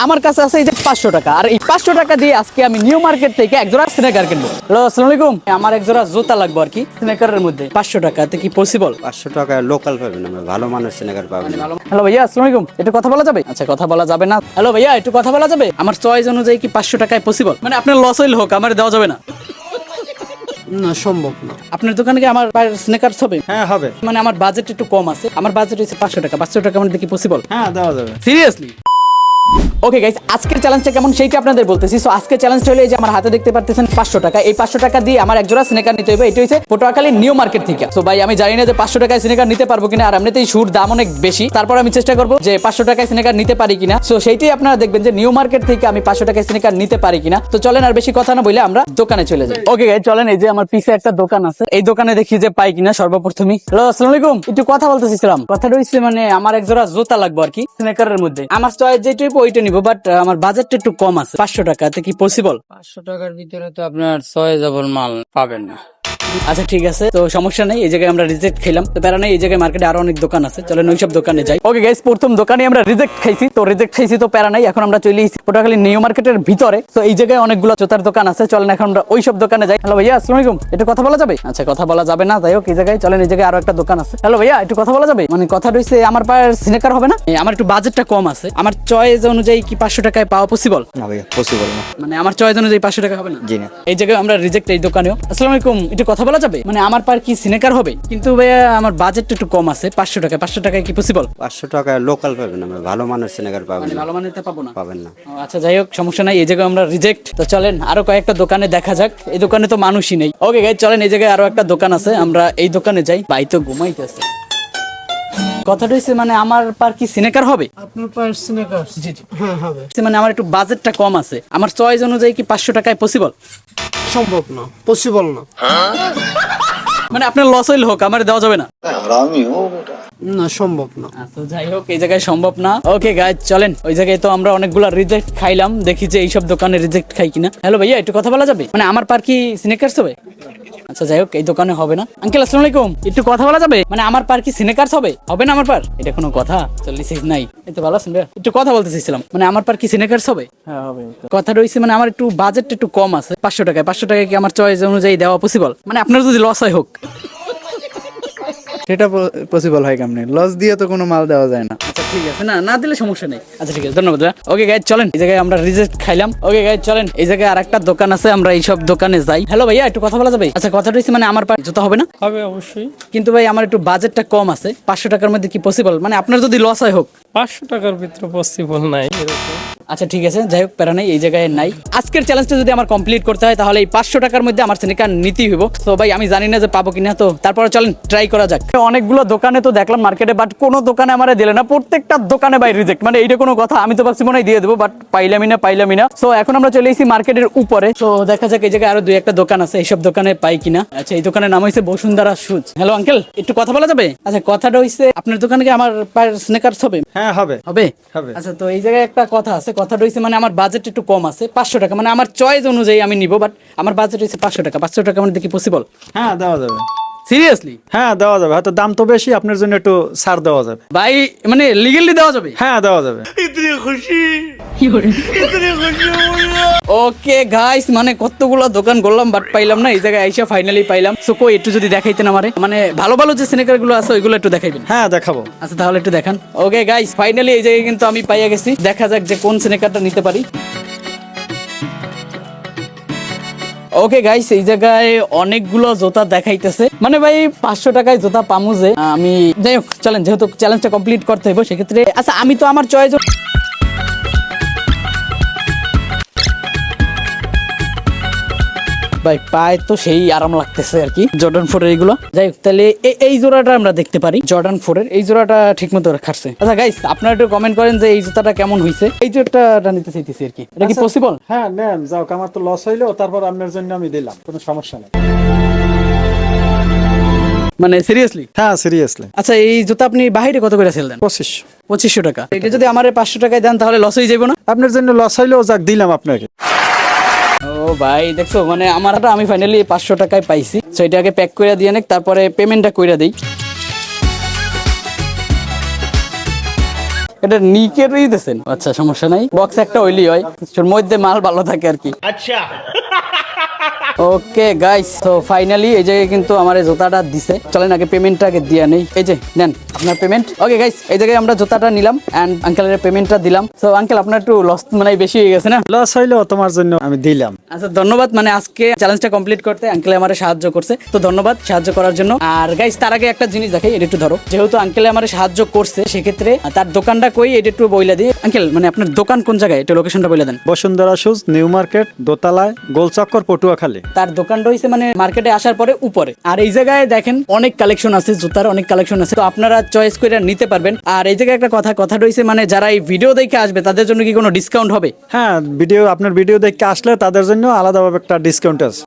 আমার কাছে আছে এই যে 500 টাকা, আর এই 500 টাকা দিয়ে আজকে আমি নিউ মার্কেট থেকে এক জোড়া স্নেকার কিনবো। হ্যালো, আসসালামু আলাইকুম। আমার এক জোড়া জুতা লাগবে আর কি, স্নেকারের মধ্যে 500 টাকাতে কি পসিবল? 500 টাকায় লোকাল পাবেন না, ভালো মানের স্নেকার পাবেন না। হ্যালো ভাইয়া, আসসালামু আলাইকুম। একটু কথা বলা যাবে? আচ্ছা, কথা বলা যাবে না। হ্যালো ভাইয়া, একটু কথা বলা যাবে? আমার চয়েস অনুযায়ী কি 500 টাকায় পসিবল? মানে আপনার লস হইল হোক, আমার দেওয়া যাবে না। না, সম্ভব না। আপনার দোকানে কি আমার স্নেকার্স হবে? হ্যাঁ, হবে। মানে আমার বাজেট একটু কম আছে, আমার বাজেট হচ্ছে 500 টাকা। 500 টাকা মধ্যে কি পসিবল? হ্যাঁ, দেওয়া যাবে। সিরিয়াসলি? ওকে গাইস, আজকের চ্যালেঞ্জটা কেমন সেইটা আপনাদের বলতেছি। সো আজকের চ্যালেঞ্জটা হলো এই যে আমার হাতে দেখতে পারতেছেন 500 টাকা। এই 500 টাকা দিয়ে আমার এক জোড়া স্নেকার নিতে হবে। এটা হচ্ছে পটুয়াখালী নিউ মার্কেট থেকে। সো ভাই, আমি জানি না যে 500 টাকায় স্নেকার নিতে পারবো কিনা, আর এমনিতেই শুর দাম অনেক বেশি। তারপর আমি চেষ্টা করবো যে 500 টাকায় স্নেকার নিতে পারি কিনা। সো সেইটাই আপনারা দেখবেন যে নিউ মার্কেট থেকে আমি 500 টাকায় স্নেকার নিতে পারি কিনা। তো চলেন আর বেশি কথা না বলে আমরা দোকানে চলে যাই। ওকে গাইস, চলেন। এই যে আমার পিছে একটা দোকান আছে, এই দোকানে দেখি যে পাই কিনা সর্বপ্রথমই। হ্যালো, আসসালামু আলাইকুম। একটু কথা বলতেছিলাম। কথাটা হইছে মানে আমার এক জোড়া জুতা লাগবে আর কি, স্নেকারের মধ্যে। আমার চয়েস যেটাই ওইটা নিবো, বাট আমার বাজেটটা একটু কম আছে। 500 টাকাতে কি পসিবল? 500 টাকার ভিতরে তো আপনার 6 মাল পাবেন না। আচ্ছা ঠিক আছে, তো সমস্যা নেই। এই জায়গায় আমরা রিজেক্ট খেলাম, তো প্যারা নেই। এই জায়গায় মার্কেটে আরো অনেক দোকান আছে, চলেন ওইসব দোকানে যাই। ওকে গাইস, প্রথম দোকানে আমরা রিজেক্ট খাইছি, তো প্যারা নাই। এখন আমরা চলে এসেছি পটুয়াখালী নিউ মার্কেটের ভিতরে। তো এই জায়গায় অনেকগুলো জুতার দোকান আছে, চলেন এখন আমরা ওইসব দোকানে যাই। হ্যালো ভাইয়া, আসসালামু আলাইকুম। একটু কথা বলা যাবে? আচ্ছা, কথা বলা যাবে না, যাই হোক। এই জায়গায় চলেন, এই জায়গায় আরো একটা দোকান আছে। হ্যালো ভাইয়া, একটু কথা বলা যাবে? মানে কথা রয়েছে আমার পায়ের স্নেকার হবে না, আমার একটু বাজেটটা কম আছে। আমার চয়েস অনুযায়ী কি 500 টাকায় পাওয়া পসিবল? না ভাইয়া, পসিবল না। মানে আমার চয়েস অনুযায়ী 500 টাকা হবে না? জি না। এই জায়গায় আমরা রিজেক্ট। এই দোকানেও। আসসালামু আলাইকুম, একটু কথা বলা যাবে? মানে আমার পার কি স্নেকার হবে, কিন্তু ভাইয়া আমার বাজেটটা একটু কম আছে। 500 টাকা, 500 টাকায় কি পসিবল? 500 টাকায় লোকাল পাবেন না, ভালো মানের স্নেকার পাবেন মানে না। ভালো মানের পাবো না? পাবেন না। ও, আচ্ছা যাই হোক, সমস্যা নাই। এই জায়গায় আমরা রিজেক্ট। তো চলেন আরো কয়েকটা দোকানে দেখা যাক। এই দোকানে তো মানুষই নেই। ওকে গাইস, চলেন। এই জায়গায় আরো একটা দোকান আছে, আমরা এই দোকানে যাই। ভাই তো ঘুমাইতেছে। কথাটা হচ্ছে মানে আমার পার কি স্নেকার হবে? আপনার পায়ের স্নেকার? জি জি। হ্যাঁ, হবে। মানে আমার একটু বাজেটটা কম আছে, আমার চয়েস অনুযায়ী কি 500 টাকায় পসিবল? সম্ভব না, পসিবল না। মানে আপনার লস হইল হোক, আমার দেওয়া যাবে না? না, সম্ভব না। আচ্ছা যাই হোক, এই জায়গায় সম্ভব না। ওকে গাইস, চলেন। ওই জায়গায় তো আমরা অনেকগুলা রিজেক্ট খাইলাম, দেখি যে এইসব দোকানে রিজেক্ট খাই কিনা। হ্যালো ভাইয়া, একটু কথা বলা যাবে? মানে আমার পার কি স্নেকার্স হবে? আচ্ছা যাই হোক, এই দোকানে হবে না। আঙ্কেল, আসসালামু আলাইকুম। একটু কথা বলা যাবে? মানে আমার পার কি স্নেকার্স হবে? হবে না আমার পার? এটা কোনো কথা? 40 নাই। এই তো ভালো আছেন ভাইয়া? একটু কথা বলতে চাইছিলাম, মানে আমার পার কি স্নেকার্স হবে? হ্যাঁ, হবে। কথা রয়েছে মানে আমার একটু বাজেটটা একটু কম আছে। 500 টাকায় 500 টাকায় কি আমার চয়েস অনুযায়ী দেওয়া পসিবল? মানে আপনার যদি লস হয় হোক। সেটা পসিবল হয় কেমনে? লস দিয়ে তো কোনো মাল দেওয়া যায় না। আচ্ছা ঠিক আছে, না না দিলে সমস্যা নেই। আচ্ছা ঠিক আছে, ধন্যবাদ। ওকে গাইজ, চলেন। এই জায়গায় আমরা রিজেক্ট খাইলাম। ওকে গাইজ, চলেন। এই জায়গায় আরেকটা দোকান আছে, আমরা এইসব দোকানে যাই। হ্যালো ভাইয়া, একটু কথা বলা যাবে? আচ্ছা, কথা রয়েছে মানে আমার পায়ে জুতা হবে না? হবে অবশ্যই। কিন্তু ভাই আমার একটু বাজেটটা কম আছে। 500 টাকার মধ্যে কি পসিবল? মানে আপনার যদি লস হয় হোক। 500 টাকার ভিতরে পসিবল নাই। আচ্ছা ঠিক আছে, যাই হোক, প্যারা নেই। এই জায়গায় নাই। আজকের চ্যালেঞ্জটা যদি আমার কমপ্লিট করতে হয়, তাহলে এই 500 টাকার মধ্যে আমার স্নেকার নিতেই হইব। তো ভাই, আমি জানি না যে পাবো কিনা, তো তারপরে চলেন ট্রাই করা যাক। অনেকগুলো দোকানে তো দেখলাম মার্কেটে, বাট কোনো দোকানে আমার দিলে না। প্রত্যেকটা দোকানে ভাই রিজেক্ট। মানে এইটা কোনো কথা? আমি তো ভাবছি মনে হয় দিয়ে দেবো, বাট পাইলামই না। সো এখন আমরা চলে এসেছি মার্কেটের উপরে। তো দেখা যাক এই জায়গায় আরো 2-1টা দোকান আছে, এইসব দোকানে পাই কিনা। আচ্ছা, এই দোকানের নাম হয়েছে বসুন্ধরা শুজ। হ্যালো আঙ্কেল, একটু কথা বলা যাবে? আচ্ছা, কথাটা হইছে আপনার দোকানে কি আমার পায়ের স্নেকার্স হবে? হ্যাঁ, হবে। হবে? হবে। আচ্ছা, তো এই জায়গায় একটা কথা আছে। কথাটা হইছে মানে আমার বাজেট একটু কম আছে। 500 টাকা, মানে আমার চয়েস অনুযায়ী আমি নিব, বাট আমার বাজেট হইছে 500 টাকা। 500 টাকা মানে কি পসিবল? হ্যাঁ, দেওয়া যাবে। সিরিয়াসলি? হ্যাঁ, দেওয়া যাবে। হয়তো দাম তো বেশি, আপনার জন্য একটু ছাড় দেওয়া যাবে। ভাই মানে লিগ্যালি দেওয়া যাবে? হ্যাঁ, দেওয়া যাবে। ওকে গাইস, মানে কতগুলো দোকান করলাম, বাট পাইলাম না। এই জায়গায় আইসা ফাইনালি পাইলাম। সো কই একটু যদি দেখাইতেন আমারে, মানে ভালো ভালো যে স্নেকার গুলো আছে ওইগুলো একটু দেখাইবেন। হ্যাঁ, দেখাবো। আচ্ছা তাহলে একটু দেখান। ওকে গাইস, ফাইনালি এই জায়গায় কিন্তু আমি পাইয়া গেছি। দেখা যাক যে কোন স্নেকারটা নিতে পারি। ওকে গাইস, এই জায়গায় অনেকগুলো জুতা দেখাইতেছে। মানে ভাই 500 টাকায় জুতা পামু যে আমি। যাই হোক, চলেন, যেহেতু চ্যালেঞ্জটা কমপ্লিট করতে হইব সেক্ষেত্রে। আচ্ছা, আমি তো আমার চয়েস ভাই পায়ে তো সেই আরাম লাগতেছে আর কি, জর্ডান 4 এর এইগুলো। যাই হোক, তাহলে এই জোড়াটা আমরা দেখতে পারি। জর্ডান 4 এর এই জোড়াটা ঠিক মতো খাটছে। আচ্ছা গাইস, আপনারা একটু কমেন্ট করেন যে এই জুতাটা কেমন হইছে। এই জোড়াটা নিতে চাইতেছি আর কি, এটা কি পসিবল? হ্যাঁ, নেন যাও। আমার তো লস হইলো, তারপর আপনার জন্য আমি দিলাম, কোনো সমস্যা নেই। মানে সিরিয়াসলি? হ্যাঁ, সিরিয়াসলি। আচ্ছা, এই জুতা আপনি বাইরে কত করে সেল দেন? 2500 টাকা। এটা যদি আমার 500 টাকায় দেন তাহলে লস হয়ে যাবে না? আপনার জন্য লস হইলো, যাক দিলাম আপনাকে। ও ভাই, দেখছো মানে আমারটা আমি ফাইনালি 500 টাকায় পাইছি। সো এটা আগে প্যাক করে দিয়ে নেক, তারপরে পেমেন্টটা কইরা দেই। এটা নিকেরই দিয়েছেন, আচ্ছা সমস্যা নাই, বক্স একটা ওইলি হয়, ওর মধ্যে মাল ভালো থাকে আর কি। আচ্ছা ওকে গাইস, তো ফাইনালি এই জায়গায় কিন্তু আমার এই জুতাটা দিছে। চলেন আগে পেমেন্টটা আগে দিয়ে নেই। এই যে নেন আপনার পেমেন্ট। ওকে গাইস, এই জায়গায় আমরা জুতাটা নিলাম এন্ড আঙ্কেলের পেমেন্টটা দিলাম। তো আঙ্কেল আপনার একটু লস মানে বেশি হয়ে গেছে না? লস হইলো তোমার জন্য আমি দিলাম। আচ্ছা ধন্যবাদ, মানে আজকে চ্যালেঞ্জটা কমপ্লিট করতে আঙ্কেল আমারে সাহায্য করছে, তো ধন্যবাদ সাহায্য করার জন্য। আর গাইস তার আগে একটা জিনিস দেখাই, এটা একটু ধরো। যেহেতু আঙ্কেল আমারে সাহায্য করছে সেক্ষেত্রে তার দোকানটা কই এটা একটু বইলা দিই। আঙ্কেল মানে আপনার দোকান কোন জায়গায়, একটু লোকেশনটা বলে দেন। বসুন্ধরা শুজ, নিউ মার্কেট, দোতলায়, গোলচক্কর, পটুয়াখালী। তার দোকানটা হইছে মানে মার্কেটে আসার পরে উপরে। আর এই জায়গায় দেখেন অনেক কালেকশন আছে, জুতার অনেক কালেকশন আছে, তো আপনারা চয়েস করে নিতে পারবেন। আর এই জায়গায় একটা কথাটা হইছে মানে যারা এই ভিডিও দেখে আসবে তাদের জন্য কি কোনো ডিসকাউন্ট হবে? হ্যাঁ, আপনার ভিডিও দেখে আসলে তাদের জন্য আলাদাভাবে একটা ডিসকাউন্ট আছে।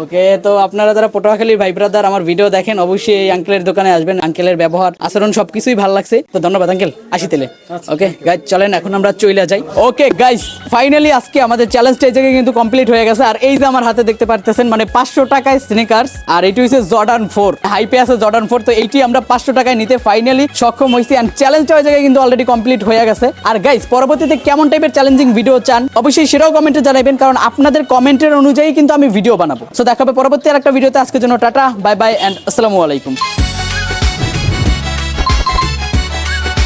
ওকে, তো আপনারা যারা পটুয়াখালীর ভাই ব্রাদার আমার ভিডিও দেখেন অবশ্যই এই আঙ্কেলের দোকানে আসবেন। আঙ্কেলের ব্যবহার আচরণ সবকিছুই ভালো লাগছে, তো ধন্যবাদ আঙ্কেল, আসি তেলে। ওকে গাইজ চলেন এখন আমরা চলে যাই। ওকে গাইজ ফাইনালি আজকে আমাদের চ্যালেঞ্জটা এই জায়গায় কিন্তু কমপ্লিট হয়ে গেছে। আর এই যে আমার হাতে দেখতে পারতেছেন মানে 500 টাকায় স্নিকার্স, আর এটি হচ্ছে জর্ডান 4, হাইপে আছে জর্ডান 4, তো এইটি আমরা 500 টাকায় নিতে ফাইনালি সক্ষম হয়েছি। এন্ড চ্যালেঞ্জটা ওই জায়গায় কিন্তু অলরেডি কমপ্লিট হয়ে গেছে। আর গাইজ পরবর্তীতে কেমন টাইপের চ্যালেঞ্জিং ভিডিও চান অবশ্যই সেটাও কমেন্টে জানাবেন, কারণ আপনাদের কমেন্টের অনুযায়ী কিন্তু আমি ভিডিও বানাবো। সো দেখা হবে পরবর্তী আর একটা ভিডিওতে। আজকের জন্য টাটা, বাই বাই এন্ড আসসালামু আলাইকুম।